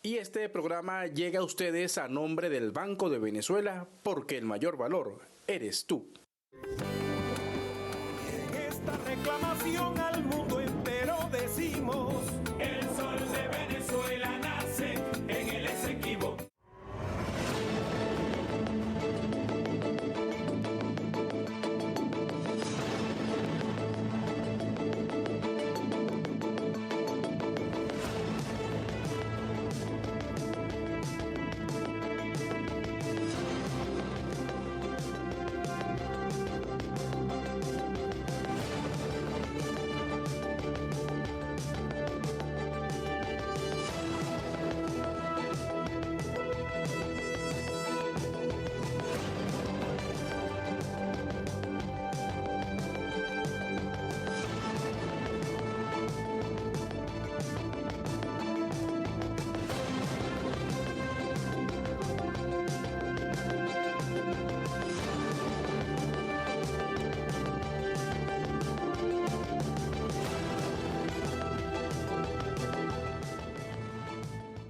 Y este programa llega a ustedes a nombre del Banco de Venezuela, porque el mayor valor eres tú. Esta reclamación al mundo entero decimos: el sol de Venezuela nace en el Esequibo.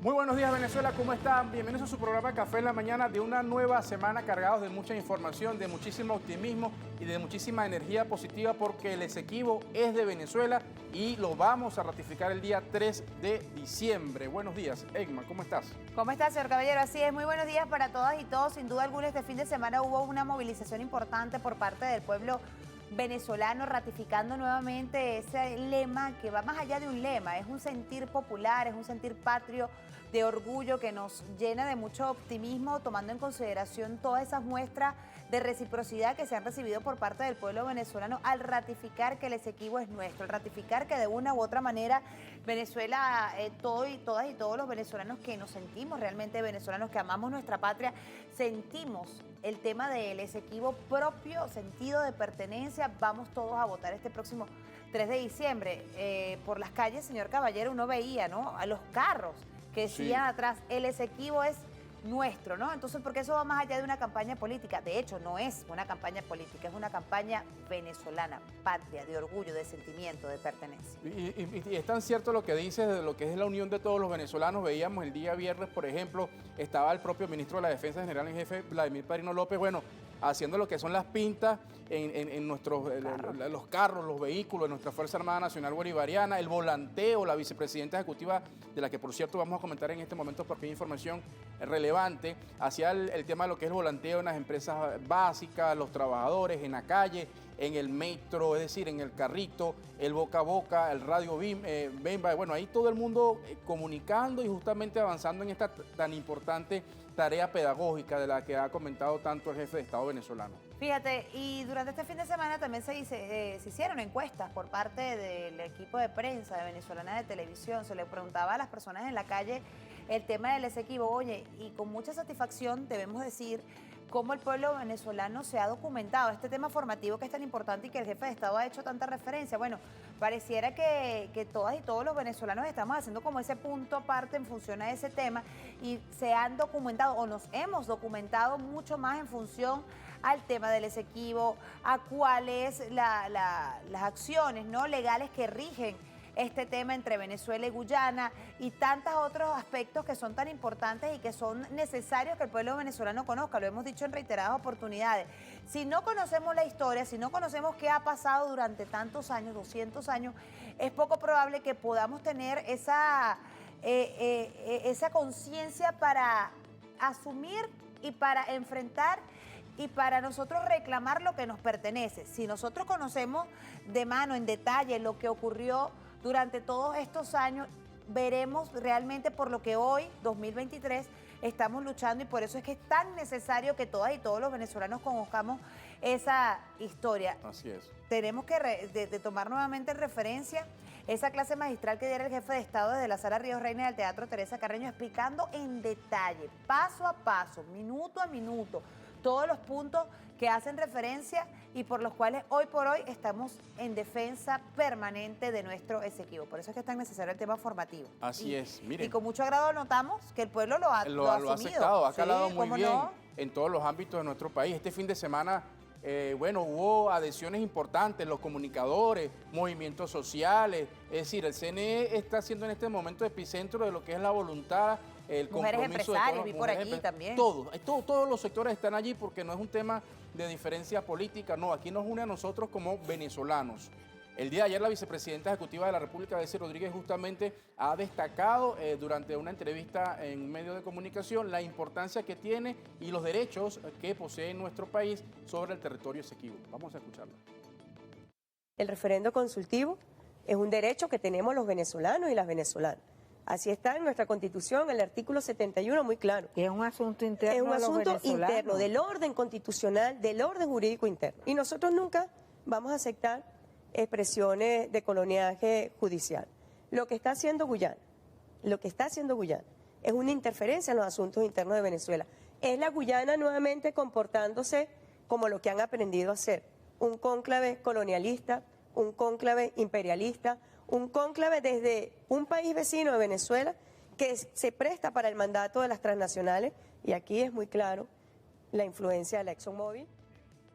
Muy buenos días, Venezuela, ¿cómo están? Bienvenidos a su programa Café en la Mañana de una nueva semana cargados de mucha información, de muchísimo optimismo y de muchísima energía positiva, porque el Esequibo es de Venezuela y lo vamos a ratificar el día 3 de diciembre. Buenos días, Egma, ¿cómo estás? ¿Cómo está, señor Caballero? Así es, muy buenos días para todas y todos. Sin duda alguna, este fin de semana hubo una movilización importante por parte del pueblo venezolano, ratificando nuevamente ese lema que va más allá de un lema, es un sentir popular, es un sentir patrio, de orgullo, que nos llena de mucho optimismo, tomando en consideración todas esas muestras de reciprocidad que se han recibido por parte del pueblo venezolano al ratificar que el Esequibo es nuestro, al ratificar que de una u otra manera Venezuela, todas y todos los venezolanos que nos sentimos realmente venezolanos, que amamos nuestra patria, sentimos el tema del Esequibo propio, sentido de pertenencia. Vamos todos a votar este próximo 3 de diciembre. Por las calles, señor Caballero, uno veía, ¿no?, a los carros que decían atrás, el Esequibo es nuestro, ¿no? Entonces, porque eso va más allá de una campaña política. De hecho, no es una campaña política, es una campaña venezolana, patria, de orgullo, de sentimiento, de pertenencia. Y es tan cierto lo que dices de lo que es la unión de todos los venezolanos. Veíamos el día viernes, por ejemplo, estaba el propio ministro de la Defensa General en Jefe, Vladimir Padrino López, bueno, haciendo lo que son las pintas en nuestros los carros, los vehículos de nuestra Fuerza Armada Nacional Bolivariana, el volanteo, la vicepresidenta ejecutiva, de la que por cierto vamos a comentar en este momento porque hay información relevante, hacia el tema de lo que es el volanteo en las empresas básicas, los trabajadores, en la calle, en el metro, es decir, en el carrito, el boca a boca, el radio Bemba, bueno, ahí todo el mundo comunicando y justamente avanzando en esta tan importante tarea pedagógica de la que ha comentado tanto el jefe de Estado venezolano. Fíjate, y durante este fin de semana también se hicieron encuestas por parte del equipo de prensa de Venezolana de Televisión. Se le preguntaba a las personas en la calle el tema del Esequibo. Oye, y con mucha satisfacción debemos decir cómo el pueblo venezolano se ha documentado, este tema formativo que es tan importante y que el jefe de Estado ha hecho tanta referencia. Bueno, pareciera que todas y todos los venezolanos estamos haciendo como ese punto aparte en función a ese tema y se han documentado o nos hemos documentado mucho más en función al tema del Esequibo, a cuáles las acciones, ¿no?, legales que rigen este tema entre Venezuela y Guyana y tantos otros aspectos que son tan importantes y que son necesarios que el pueblo venezolano conozca. Lo hemos dicho en reiteradas oportunidades. Si no conocemos la historia, si no conocemos qué ha pasado durante tantos años, 200 años, es poco probable que podamos tener esa conciencia para asumir y para enfrentar y para nosotros reclamar lo que nos pertenece. Si nosotros conocemos de mano, en detalle, lo que ocurrió durante todos estos años, veremos realmente por lo que hoy, 2023, estamos luchando, y por eso es que es tan necesario que todas y todos los venezolanos conozcamos esa historia. Así es. Tenemos que tomar nuevamente en referencia esa clase magistral que diera el jefe de Estado desde la Sala Ríos Reina del Teatro Teresa Carreño, explicando en detalle, paso a paso, minuto a minuto, todos los puntos que hacen referencia y por los cuales hoy por hoy estamos en defensa permanente de nuestro Esequibo. Por eso es que es tan necesario el tema formativo. Así es, miren. Y con mucho agrado notamos que el pueblo lo ha asumido. Aceptado, ha calado Sí, muy ¿cómo bien no? en todos los ámbitos de nuestro país. Este fin de semana bueno, hubo adhesiones importantes, los comunicadores, movimientos sociales, es decir, el CNE está siendo en este momento epicentro de lo que es la voluntad, el mujeres compromiso empresarias, de vi por aquí también. Todos los sectores están allí porque no es un tema de diferencia política, no, aquí nos une a nosotros como venezolanos. El día de ayer la vicepresidenta ejecutiva de la República, Betsy Rodríguez, justamente ha destacado durante una entrevista en medios de comunicación la importancia que tiene y los derechos que posee nuestro país sobre el territorio Esequibo. Vamos a escucharlo. El referendo consultivo es un derecho que tenemos los venezolanos y las venezolanas. Así está en nuestra Constitución, el artículo 71, muy claro. Y es un asunto interno. Es un de los asunto venezolanos. interno, del orden constitucional, del orden jurídico interno. Y nosotros nunca vamos a aceptar expresiones de coloniaje judicial. Lo que está haciendo Guyana es una interferencia en los asuntos internos de Venezuela. Es la Guyana nuevamente comportándose como lo que han aprendido a hacer. Un cónclave colonialista, un cónclave imperialista, un cónclave desde un país vecino de Venezuela que se presta para el mandato de las transnacionales, y aquí es muy claro la influencia de la ExxonMobil.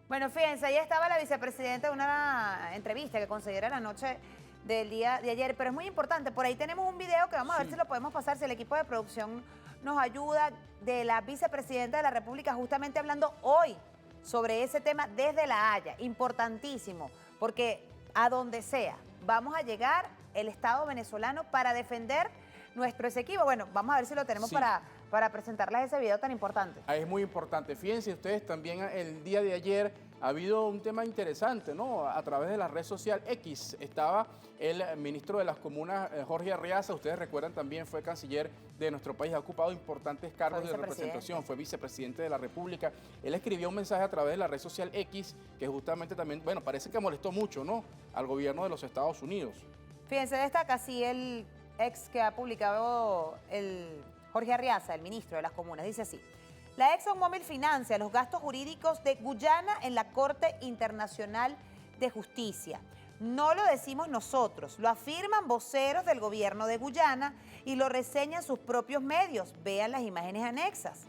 Bueno, fíjense, ahí estaba la vicepresidenta de una entrevista que concediera la noche del día de ayer, pero es muy importante, por ahí tenemos un video que vamos a ver si lo podemos pasar, si el equipo de producción nos ayuda, de la vicepresidenta de la República justamente hablando hoy sobre ese tema desde La Haya, importantísimo, porque a donde sea vamos a llegar el Estado venezolano para defender nuestro Esequibo. Bueno, vamos a ver si lo tenemos para presentarles ese video tan importante. Es muy importante. Fíjense ustedes, también el día de ayer ha habido un tema interesante, ¿no? A través de la red social X estaba el ministro de las Comunas, Jorge Arriaza. Ustedes recuerdan, también fue canciller de nuestro país, ha ocupado importantes cargos de representación, fue vicepresidente de la República. Él escribió un mensaje a través de la red social X que justamente también, bueno, parece que molestó mucho, ¿no?, al gobierno de los Estados Unidos. Fíjense, destaca así el ex que ha publicado el Jorge Arriaza, el ministro de las Comunas, dice así: la ExxonMobil financia los gastos jurídicos de Guyana en la Corte Internacional de Justicia. No lo decimos nosotros, lo afirman voceros del gobierno de Guyana y lo reseñan sus propios medios. Vean las imágenes anexas.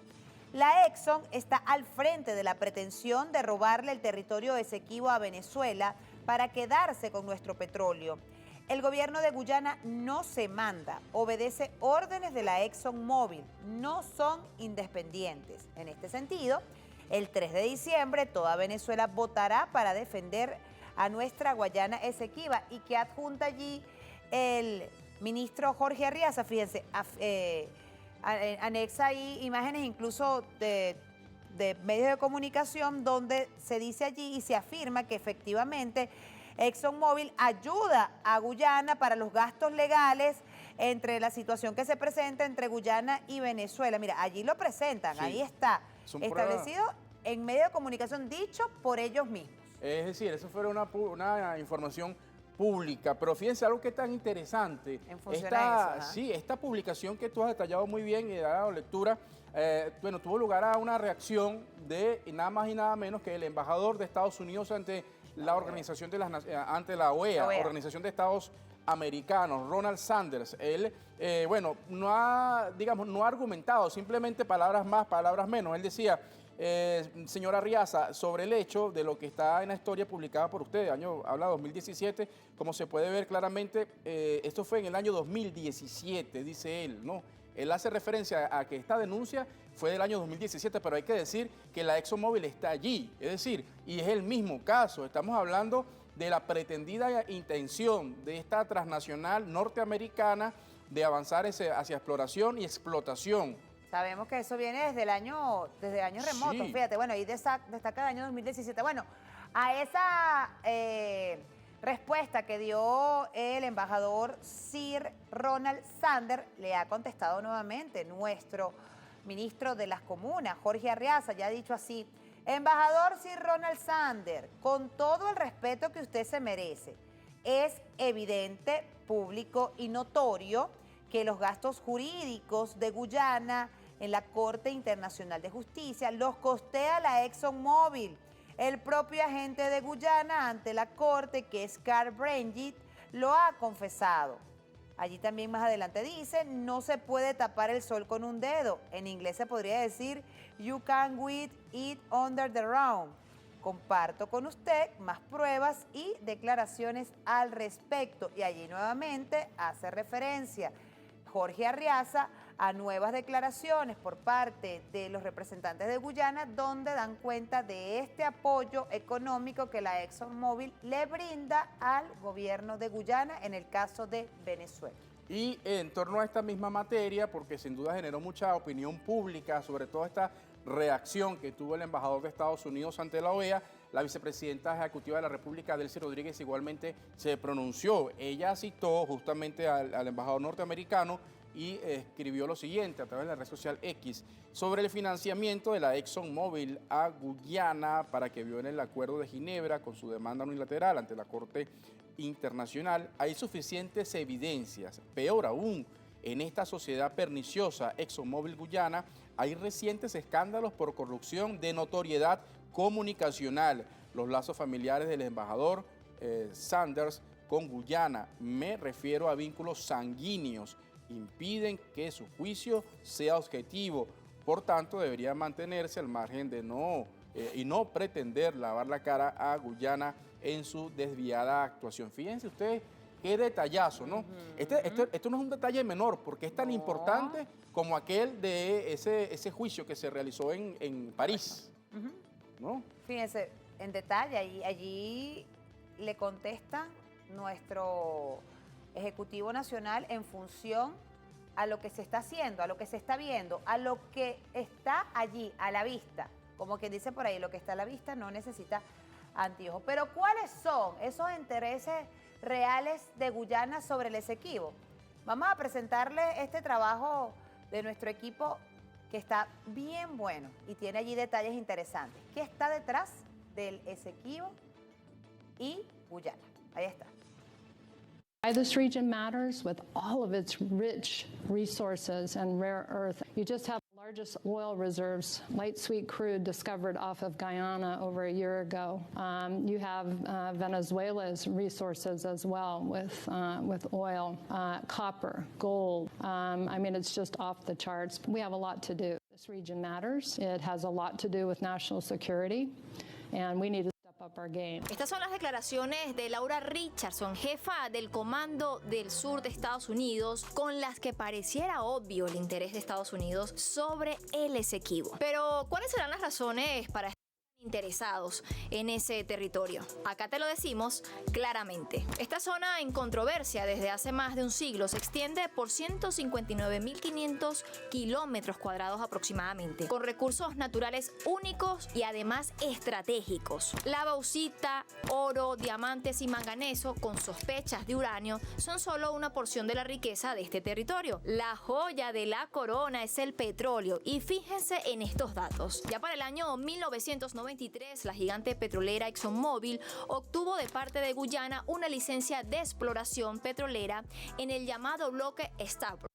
La Exxon está al frente de la pretensión de robarle el territorio Esequibo a Venezuela para quedarse con nuestro petróleo. El gobierno de Guyana no se manda, obedece órdenes de la ExxonMobil, no son independientes. En este sentido, el 3 de diciembre toda Venezuela votará para defender a nuestra Guayana Esequiba, y que adjunta allí el ministro Jorge Arriaza. Fíjense, anexa ahí imágenes incluso de medios de comunicación donde se dice allí y se afirma que efectivamente ExxonMobil ayuda a Guyana para los gastos legales entre la situación que se presenta entre Guyana y Venezuela. Mira, allí lo presentan, sí, ahí está, establecido en medio de comunicación, dicho por ellos mismos. Es decir, eso fue una información pública, pero fíjense algo que es tan interesante. Esta publicación que tú has detallado muy bien y dado lectura, bueno, tuvo lugar a una reacción de nada más y nada menos que el embajador de Estados Unidos ante la organización de ante la OEA, Organización de Estados Americanos, Ronald Sanders. Él, bueno, no ha argumentado, simplemente palabras más, palabras menos. Él decía: señora Arriaza, sobre el hecho de lo que está en la historia publicada por usted, habla 2017, como se puede ver claramente, esto fue en el año 2017, dice él, ¿no? Él hace referencia a que esta denuncia fue del año 2017, pero hay que decir que la ExxonMobil está allí, es decir, y es el mismo caso. Estamos hablando de la pretendida intención de esta transnacional norteamericana de avanzar hacia exploración y explotación. Sabemos que eso viene desde años remotos, sí. Fíjate, bueno, ahí destaca el año 2017. Bueno, a esa respuesta que dio el embajador Sir Ronald Sanders, le ha contestado nuevamente nuestro ministro de las Comunas, Jorge Arriaza. Ya ha dicho así: embajador Sir Ronald Sanders, con todo el respeto que usted se merece, es evidente, público y notorio que los gastos jurídicos de Guyana en la Corte Internacional de Justicia los costea la ExxonMobil. El propio agente de Guyana ante la Corte, que es Carl Brengit, lo ha confesado. Allí también más adelante dice: no se puede tapar el sol con un dedo. En inglés se podría decir: you can't with it under the ground. Comparto con usted más pruebas y declaraciones al respecto. Y allí nuevamente hace referencia Jorge Arriaza a nuevas declaraciones por parte de los representantes de Guyana, donde dan cuenta de este apoyo económico que la ExxonMobil le brinda al gobierno de Guyana en el caso de Venezuela. Y en torno a esta misma materia, porque sin duda generó mucha opinión pública, sobre todo esta reacción que tuvo el embajador de Estados Unidos ante la OEA, la vicepresidenta ejecutiva de la República, Delcy Rodríguez, igualmente se pronunció. Ella citó justamente al embajador norteamericano y escribió lo siguiente a través de la red social X sobre el financiamiento de la ExxonMobil a Guyana para que viole el Acuerdo de Ginebra con su demanda unilateral ante la Corte Internacional. Hay suficientes evidencias. Peor aún, en esta sociedad perniciosa ExxonMobil Guyana hay recientes escándalos por corrupción de notoriedad comunicacional. Los lazos familiares del embajador Sanders con Guyana, me refiero a vínculos sanguíneos, impiden que su juicio sea objetivo. Por tanto, debería mantenerse al margen de no pretender lavar la cara a Guyana en su desviada actuación. Fíjense ustedes qué detallazo, ¿no? Esto no es un detalle menor, porque es tan importante como aquel de ese juicio que se realizó en París, ¿no? Fíjense, en detalle, allí le contesta nuestro Ejecutivo Nacional en función a lo que se está haciendo, a lo que se está viendo, a lo que está allí, a la vista. Como quien dice por ahí, lo que está a la vista no necesita anteojos. Pero ¿cuáles son esos intereses reales de Guyana sobre el Esequibo? Vamos a presentarle este trabajo de nuestro equipo que está bien bueno y tiene allí detalles interesantes. ¿Qué está detrás del Esequibo y Guyana? Ahí está. Why this region matters with all of its rich resources and rare earth. You just have the largest oil reserves, light sweet crude discovered off of Guyana over a year ago. You have Venezuela's resources as well with oil, copper, gold. I mean, it's just off the charts. We have a lot to do. This region matters. It has a lot to do with national security, and we need to up our game. Estas son las declaraciones de Laura Richardson, jefa del Comando del Sur de Estados Unidos, con las que pareciera obvio el interés de Estados Unidos sobre el Esequibo. Pero, ¿cuáles serán las razones para estar interesados en ese territorio? Acá te lo decimos claramente. Esta zona en controversia desde hace más de un siglo se extiende por 159.500 kilómetros cuadrados aproximadamente, con recursos naturales únicos y además estratégicos. La bauxita, oro, diamantes y manganeso con sospechas de uranio son solo una porción de la riqueza de este territorio. La joya de la corona es el petróleo y fíjense en estos datos. Ya para el año 1993, la gigante petrolera ExxonMobil obtuvo de parte de Guyana una licencia de exploración petrolera en el llamado bloque Stabroek,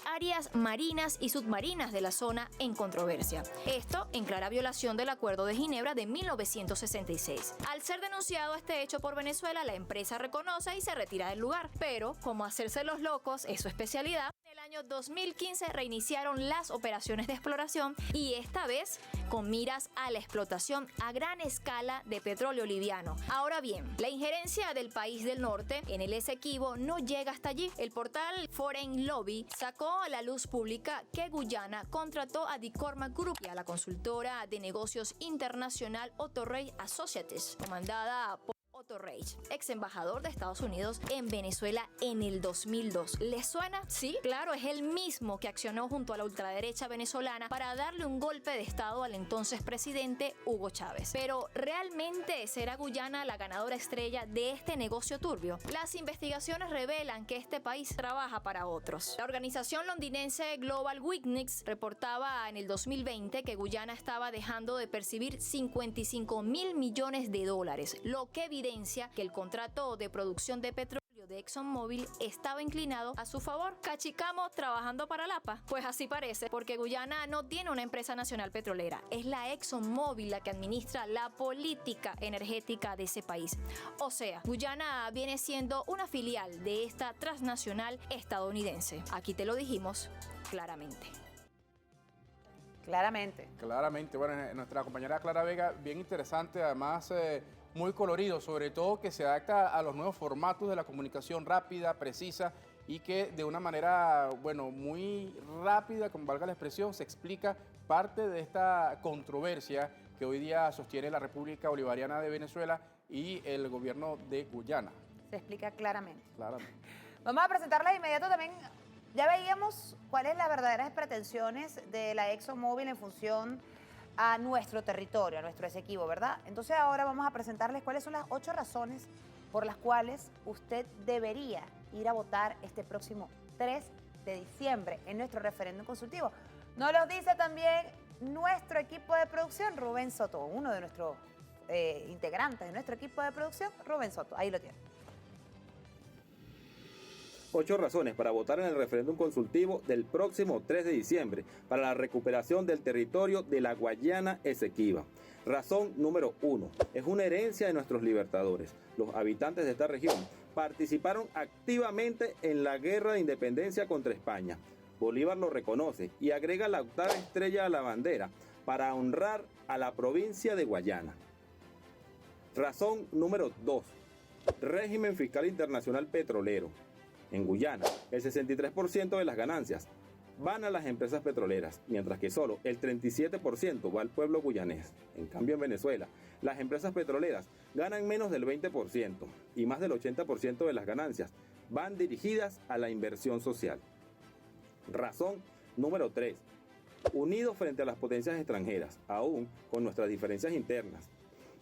áreas marinas y submarinas de la zona en controversia. Esto en clara violación del Acuerdo de Ginebra de 1966. Al ser denunciado este hecho por Venezuela, la empresa reconoce y se retira del lugar. Pero, como hacerse los locos es su especialidad, en el año 2015 reiniciaron las operaciones de exploración y esta vez con miras a la explotación a gran escala de petróleo liviano. Ahora bien, la injerencia del país del norte en el Esequibo no llega hasta allí. El portal Foreign Lobby sacó a la luz pública que Guyana contrató a The Cormack Group y a la consultora de negocios internacional Otto Reich Associates, comandada por Otto Reich, ex embajador de Estados Unidos en Venezuela en el 2002. ¿Les suena? Sí, claro, es el mismo que accionó junto a la ultraderecha venezolana para darle un golpe de estado al entonces presidente Hugo Chávez. Pero ¿realmente será Guyana la ganadora estrella de este negocio turbio? Las investigaciones revelan que este país trabaja para otros. La organización londinense Global Witness reportaba en el 2020 que Guyana estaba dejando de percibir 55.000 millones de dólares, lo que evidencia que el contrato de producción de petróleo de ExxonMobil estaba inclinado a su favor. ¿Cachicamo trabajando para la APA? Pues así parece, porque Guyana no tiene una empresa nacional petrolera. Es la ExxonMobil la que administra la política energética de ese país. O sea, Guyana viene siendo una filial de esta transnacional estadounidense. Aquí te lo dijimos claramente. Claramente. Claramente, bueno, nuestra compañera Clara Vega, bien interesante, además muy colorido, sobre todo que se adapta a los nuevos formatos de la comunicación rápida, precisa y que de una manera, bueno, muy rápida, como valga la expresión, se explica parte de esta controversia que hoy día sostiene la República Bolivariana de Venezuela y el gobierno de Guyana. Se explica claramente. Claramente. Vamos a presentarla de inmediato también. Ya veíamos cuáles las verdaderas pretensiones de la ExxonMobil en función a nuestro territorio, a nuestro Esequibo, ¿verdad? Entonces ahora vamos a presentarles cuáles son las 8 razones por las cuales usted debería ir a votar este próximo 3 de diciembre en nuestro referéndum consultivo. Nos lo dice también nuestro equipo de producción, Rubén Soto, uno de nuestros integrantes de nuestro equipo de producción, Rubén Soto. Ahí lo tiene. 8 razones para votar en el referéndum consultivo del próximo 3 de diciembre para la recuperación del territorio de la Guayana Esequiba. Razón número 1. Es una herencia de nuestros libertadores. Los habitantes de esta región participaron activamente en la guerra de independencia contra España. Bolívar lo reconoce y agrega la 8ª estrella a la bandera para honrar a la provincia de Guayana. Razón número 2. Régimen fiscal internacional petrolero. En Guyana, el 63% de las ganancias van a las empresas petroleras, mientras que solo el 37% va al pueblo guyanés. En cambio, en Venezuela, las empresas petroleras ganan menos del 20% y más del 80% de las ganancias van dirigidas a la inversión social. Razón número 3. Unidos frente a las potencias extranjeras, aún con nuestras diferencias internas.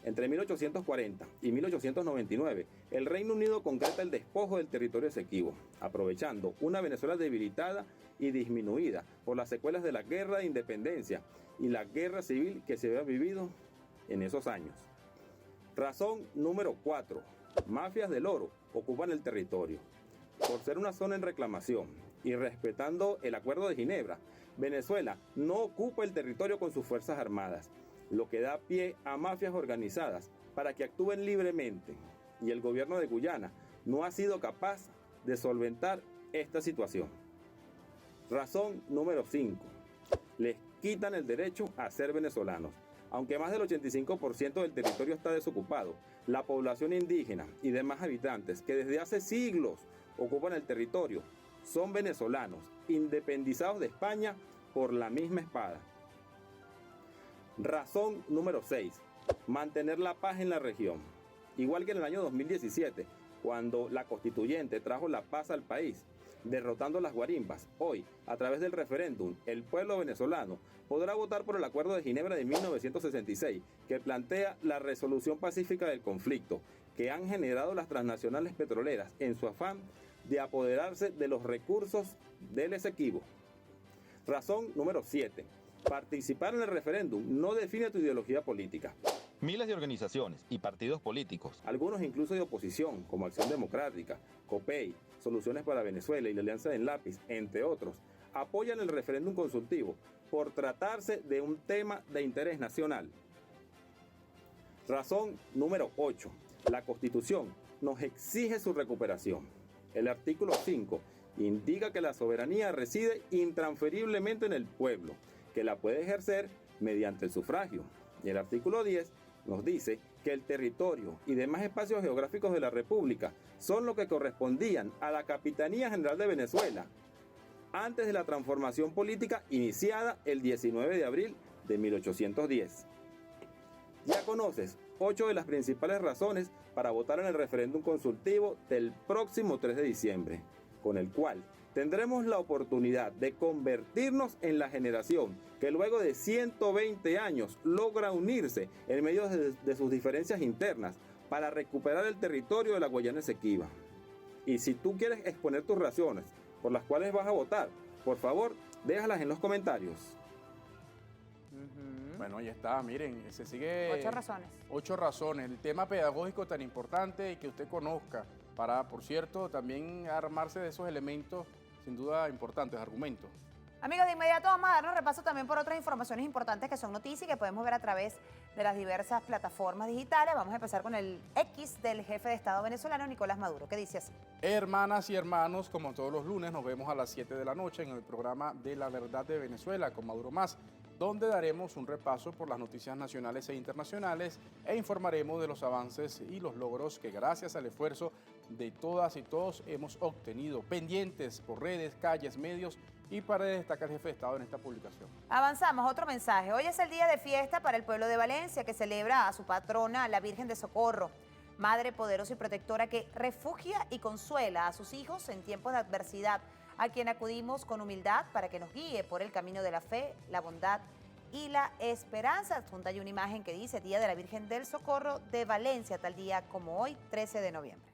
Entre 1840 y 1899, el Reino Unido concreta el despojo del territorio Esequibo, aprovechando una Venezuela debilitada y disminuida por las secuelas de la guerra de independencia y la guerra civil que se había vivido en esos años. Razón número 4. Mafias del oro ocupan el territorio. Por ser una zona en reclamación y respetando el Acuerdo de Ginebra, Venezuela no ocupa el territorio con sus fuerzas armadas, lo que da pie a mafias organizadas para que actúen libremente, y el gobierno de Guyana no ha sido capaz de solventar esta situación. Razón número 5. Les quitan el derecho a ser venezolanos. Aunque más del 85% del territorio está desocupado, la población indígena y demás habitantes que desde hace siglos ocupan el territorio son venezolanos, independizados de España por la misma espada. Razón número 6. Mantener la paz en la región. Igual que en el año 2017, cuando la constituyente trajo la paz al país, derrotando las guarimbas, hoy, a través del referéndum, el pueblo venezolano podrá votar por el Acuerdo de Ginebra de 1966, que plantea la resolución pacífica del conflicto que han generado las transnacionales petroleras en su afán de apoderarse de los recursos del Esequibo. Razón número 7. Participar en el referéndum no define tu ideología política. Miles de organizaciones y partidos políticos, algunos incluso de oposición, como Acción Democrática, COPEI, Soluciones para Venezuela y la Alianza del Lápiz, entre otros, apoyan el referéndum consultivo por tratarse de un tema de interés nacional. Razón número 8. La Constitución nos exige su recuperación. El artículo 5 indica que la soberanía reside intransferiblemente en el pueblo, que la puede ejercer mediante el sufragio. Y el artículo 10 nos dice que el territorio y demás espacios geográficos de la República son lo que correspondían a la Capitanía General de Venezuela antes de la transformación política iniciada el 19 de abril de 1810. Ya conoces 8 de las principales razones para votar en el referéndum consultivo del próximo 3 de diciembre, con el cual tendremos la oportunidad de convertirnos en la generación que luego de 120 años logra unirse en medio de sus diferencias internas para recuperar el territorio de la Guayana Esequiba. Y si tú quieres exponer tus razones por las cuales vas a votar, por favor, déjalas en los comentarios. Bueno, ya está, miren, se sigue... 8 razones. 8 razones. El tema pedagógico tan importante y que usted conozca para, por cierto, también armarse de esos elementos, sin duda importantes, argumentos. Amigos, de inmediato vamos a darnos repaso también por otras informaciones importantes que son noticias y que podemos ver a través de las diversas plataformas digitales. Vamos a empezar con el X del jefe de Estado venezolano, Nicolás Maduro, que dice así. Hermanas y hermanos, como todos los lunes, nos vemos a las 7 de la noche en el programa de La Verdad de Venezuela con Maduro Más, donde daremos un repaso por las noticias nacionales e internacionales e informaremos de los avances y los logros que gracias al esfuerzo de todas y todos hemos obtenido, pendientes por redes, calles, medios y para destacar el jefe de Estado en esta publicación. Avanzamos, otro mensaje. Hoy es el día de fiesta para el pueblo de Valencia, que celebra a su patrona, la Virgen de Socorro, madre poderosa y protectora que refugia y consuela a sus hijos en tiempos de adversidad, a quien acudimos con humildad para que nos guíe por el camino de la fe, la bondad y la esperanza. Adjunta hay una imagen que dice Día de la Virgen del Socorro de Valencia, tal día como hoy, 13 de noviembre.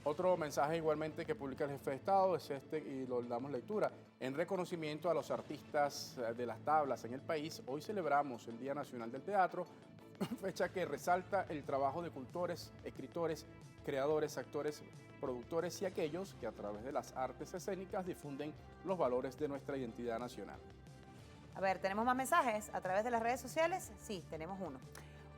Otro mensaje igualmente que publica el jefe de Estado es este y lo damos lectura. En reconocimiento a los artistas de las tablas en el país, hoy celebramos el Día Nacional del Teatro, fecha que resalta el trabajo de cultores, escritores, creadores, actores, productores y aquellos que a través de las artes escénicas difunden los valores de nuestra identidad nacional. A ver, ¿tenemos más mensajes a través de las redes sociales? Sí, tenemos uno.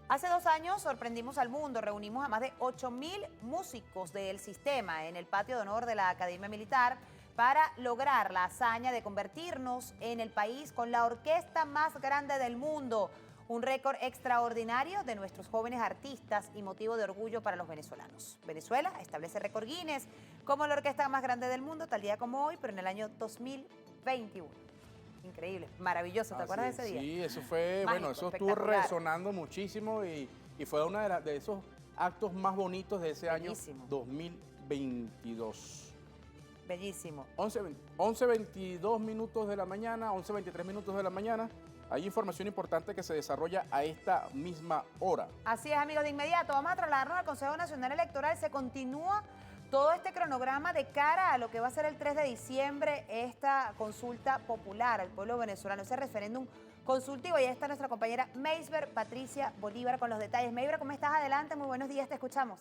Hace 2 años sorprendimos al mundo, reunimos a más de 8.000 músicos del sistema en el patio de honor de la Academia Militar para lograr la hazaña de convertirnos en el país con la orquesta más grande del mundo. Un récord extraordinario de nuestros jóvenes artistas y motivo de orgullo para los venezolanos. Venezuela establece récord Guinness como la orquesta más grande del mundo, tal día como hoy, pero en el año 2021. Increíble, maravilloso, ¿te acuerdas de ese día? Sí, eso fue, mágico, bueno, eso estuvo resonando muchísimo y fue uno de esos actos más bonitos de ese bellísimo. Año 2022. Bellísimo. 11:22 minutos de la mañana, 11:23 minutos de la mañana. Hay información importante que se desarrolla a esta misma hora. Así es, amigos, de inmediato vamos a trasladarnos al Consejo Nacional Electoral. Se continúa todo este cronograma de cara a lo que va a ser el 3 de diciembre, esta consulta popular al pueblo venezolano, ese referéndum consultivo. Y ahí está nuestra compañera Meisber Patricia Bolívar con los detalles. Meisber, ¿cómo estás? Adelante, muy buenos días, te escuchamos.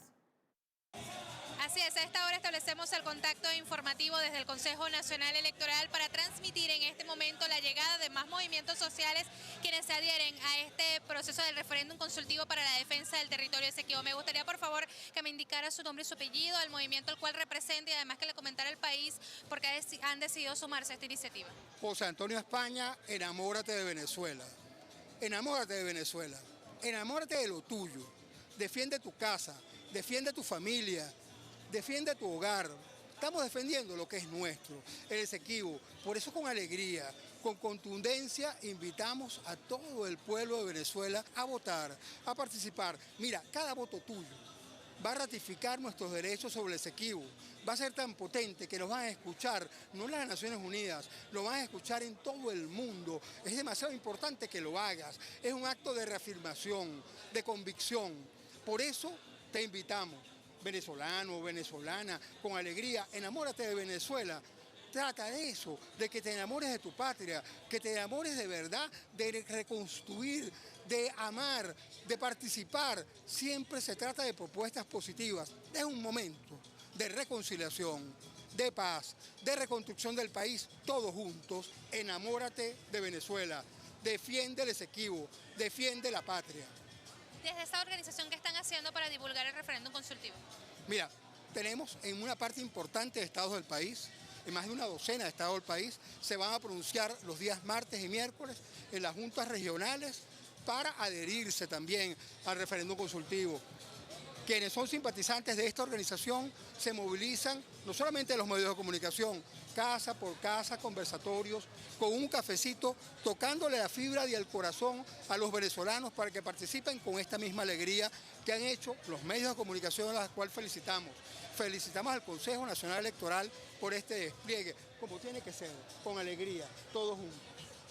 Así es, a esta hora establecemos el contacto informativo desde el Consejo Nacional Electoral para transmitir en este momento la llegada de más movimientos sociales quienes se adhieren a este proceso del referéndum consultivo para la defensa del territorio Esequibo. Me gustaría, por favor, que me indicara su nombre y su apellido, el movimiento al cual representa y además que le comentara al país por qué han decidido sumarse a esta iniciativa. José Antonio España, enamórate de Venezuela. Enamórate de Venezuela. Enamórate de lo tuyo. Defiende tu casa, defiende tu familia. Defiende tu hogar. Estamos defendiendo lo que es nuestro, el Esequibo. Por eso con alegría, con contundencia, invitamos a todo el pueblo de Venezuela a votar, a participar. Mira, cada voto tuyo va a ratificar nuestros derechos sobre el Esequibo. Va a ser tan potente que nos van a escuchar, no en las Naciones Unidas, lo van a escuchar en todo el mundo. Es demasiado importante que lo hagas. Es un acto de reafirmación, de convicción. Por eso te invitamos. Venezolano, venezolana, con alegría, enamórate de Venezuela. Trata de eso, de que te enamores de tu patria, que te enamores de verdad, de reconstruir, de amar, de participar. Siempre se trata de propuestas positivas. Es un momento de reconciliación, de paz, de reconstrucción del país, todos juntos. Enamórate de Venezuela, defiende el Esequibo, defiende la patria. Desde esta organización, ¿qué están haciendo para divulgar el referéndum consultivo? Mira, tenemos en una parte importante de estados del país, en más de una docena de estados del país, se van a pronunciar los días martes y miércoles en las juntas regionales para adherirse también al referéndum consultivo. Quienes son simpatizantes de esta organización se movilizan no solamente en los medios de comunicación, casa por casa, conversatorios, con un cafecito, tocándole la fibra y el corazón a los venezolanos para que participen con esta misma alegría que han hecho los medios de comunicación, a los cuales felicitamos. Felicitamos al Consejo Nacional Electoral por este despliegue, como tiene que ser, con alegría, todos juntos.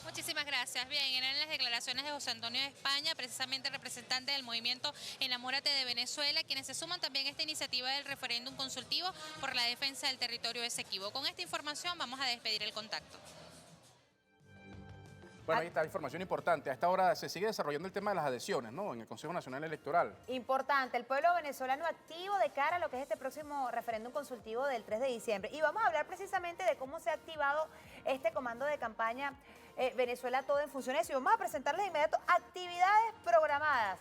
Muchísimas gracias. Bien, eran las declaraciones de José Antonio España, precisamente representante del movimiento Enamórate de Venezuela, quienes se suman también a esta iniciativa del referéndum consultivo por la defensa del territorio Esequibo. Con esta información vamos a despedir el contacto. Bueno, ahí está información importante. A esta hora se sigue desarrollando el tema de las adhesiones, ¿no? En el Consejo Nacional Electoral. Importante, el pueblo venezolano activo de cara a lo que es este próximo referéndum consultivo del 3 de diciembre. Y vamos a hablar precisamente de cómo se ha activado este comando de campaña Venezuela Todo en Funciones. Y vamos a presentarles de inmediato actividades programadas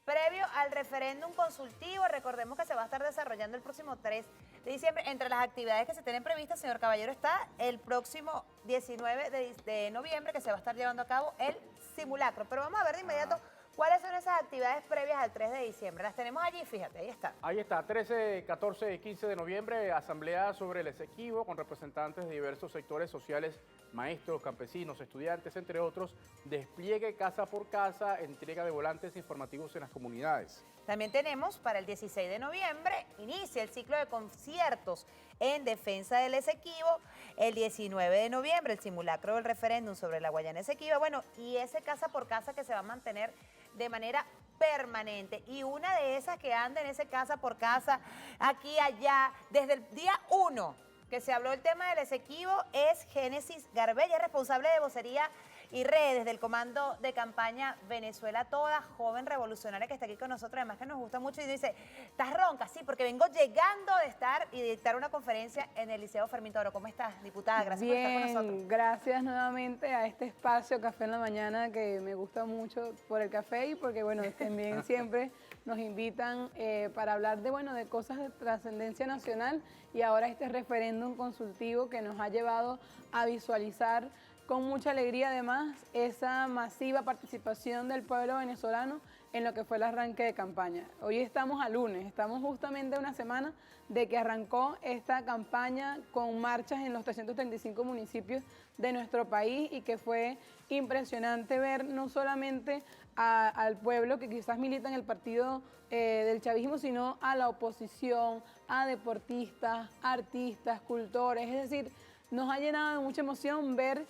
previo al referéndum consultivo. Recordemos que se va a estar desarrollando el próximo 3 de diciembre. Entre las actividades que se tienen previstas, señor Caballero, está el próximo 19 de noviembre, que se va a estar llevando a cabo el simulacro. Pero vamos a ver de inmediato cuáles son esas actividades previas al 3 de diciembre. Las tenemos allí, fíjate, ahí está. Ahí está, 13, 14 y 15 de noviembre, asamblea sobre el Esequibo con representantes de diversos sectores sociales, maestros, campesinos, estudiantes, entre otros, despliegue casa por casa, entrega de volantes informativos en las comunidades. También tenemos para el 16 de noviembre, inicia el ciclo de conciertos en defensa del Esequibo. El 19 de noviembre, el simulacro del referéndum sobre la Guayana Esequiba. Bueno, y ese casa por casa que se va a mantener de manera permanente. Y una de esas que anda en ese casa por casa, aquí, allá, desde el día 1 que se habló del tema del Esequibo, es Génesis Garbella, responsable de vocería y redes del comando de campaña Venezuela Toda, joven revolucionaria que está aquí con nosotros, además que nos gusta mucho, y dice, ¿estás ronca? Sí, porque vengo llegando de estar y de dictar una conferencia en el Liceo Fermín Toro. ¿Cómo estás, diputada? Gracias por estar con nosotros. Bien, gracias nuevamente a este espacio Café en la Mañana, que me gusta mucho por el café y porque, bueno, también siempre nos invitan para hablar de, bueno, de cosas de trascendencia nacional, y ahora este referéndum consultivo que nos ha llevado a visualizar con mucha alegría además esa masiva participación del pueblo venezolano en lo que fue el arranque de campaña. Hoy estamos a lunes, estamos justamente a una semana de que arrancó esta campaña con marchas en los 335 municipios de nuestro país, y que fue impresionante ver no solamente al pueblo que quizás milita en el partido del chavismo, sino a la oposición, a deportistas, artistas, cultores. Es decir, nos ha llenado de mucha emoción ver